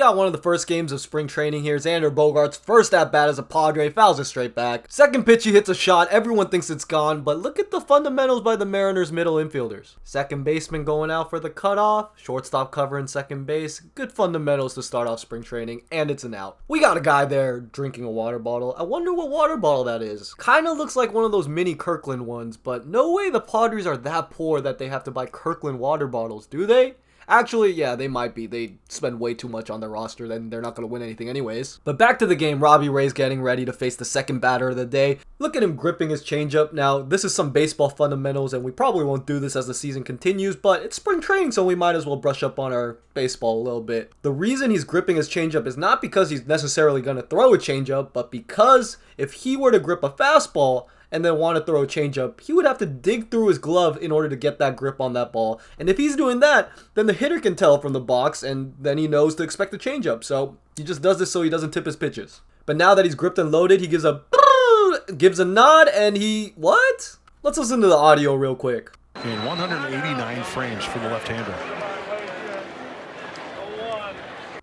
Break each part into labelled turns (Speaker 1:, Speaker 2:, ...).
Speaker 1: got one of the first games of spring training here. Xander Bogaerts' first at bat as a Padre, fouls it straight back. Second pitch, he hits a shot. Everyone thinks it's gone, but look at the fundamentals by the Mariners' middle infielders. Second baseman going out for the cutoff. Shortstop covering second base. Good fundamentals to start off spring training, and it's an out. We got a guy there drinking a water bottle. I wonder what water bottle that is. Kind of looks like one of those mini Kirkland ones, but no way the Padres are that poor that they have to buy Kirkland water bottles, do they? Actually, yeah, they might be. They spend way too much on their roster, then they're not going to win anything anyways. But back to the game, Robbie Ray's getting ready to face the second batter of the day. Look at him gripping his changeup. Now, this is some baseball fundamentals, and we probably won't do this as the season continues, but it's spring training, so we might as well brush up on our baseball a little bit. The reason he's gripping his changeup is not because he's necessarily going to throw a changeup, but because if he were to grip a fastball and then want to throw a changeup, he would have to dig through his glove in order to get that grip on that ball. And if he's doing that, then the hitter can tell from the box, and then he knows to expect a changeup. So he just does this so he doesn't tip his pitches. But now that he's gripped and loaded, he gives a nod, and what? Let's listen to the audio real quick.
Speaker 2: In 189 frames for the left-hander.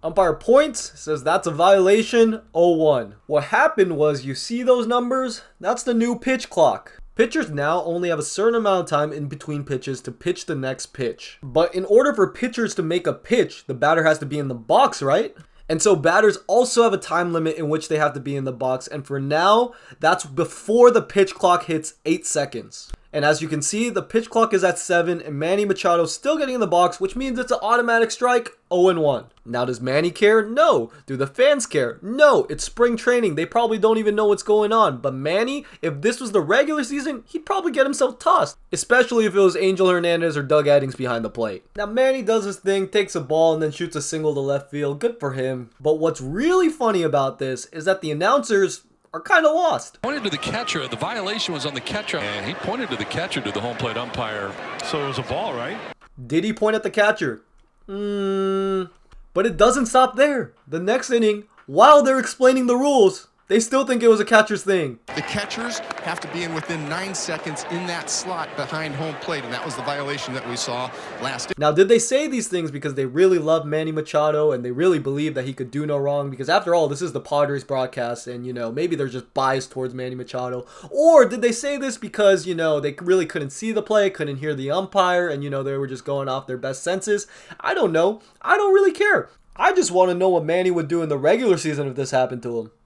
Speaker 1: Umpire points, says that's a violation, 0-1. What happened was, you see those numbers? That's the new pitch clock. Pitchers now only have a certain amount of time in between pitches to pitch the next pitch. But in order for pitchers to make a pitch, the batter has to be in the box, right? And so batters also have a time limit in which they have to be in the box. And for now, that's before the pitch clock hits 8 seconds. And as you can see, the pitch clock is at 7, and Manny Machado still getting in the box, which means it's an automatic strike, 0-1. Now, does Manny care? No. Do the fans care? No. It's spring training. They probably don't even know what's going on. But Manny, if this was the regular season, he'd probably get himself tossed, especially if it was Angel Hernandez or Doug Addings behind the plate. Now, Manny does his thing, takes a ball, and then shoots a single to left field. Good for him. But what's really funny about this is that the announcers are kind of lost.
Speaker 3: Pointed to the catcher. The violation was on the catcher, and he pointed to the catcher, to the home plate umpire.
Speaker 2: So it was a ball, right?
Speaker 1: Did he point at the catcher? But it doesn't stop there. The next inning, while they're explaining the rules, they still think it was a catcher's thing.
Speaker 4: The catchers have to be in within 9 seconds in that slot behind home plate, and that was the violation that we saw last.
Speaker 1: Now, did they say these things because they really love Manny Machado and they really believe that he could do no wrong? Because after all, this is the Padres broadcast, and, maybe they're just biased towards Manny Machado. Or did they say this because, they really couldn't see the play, couldn't hear the umpire, and, they were just going off their best senses? I don't know. I don't really care. I just want to know what Manny would do in the regular season if this happened to him.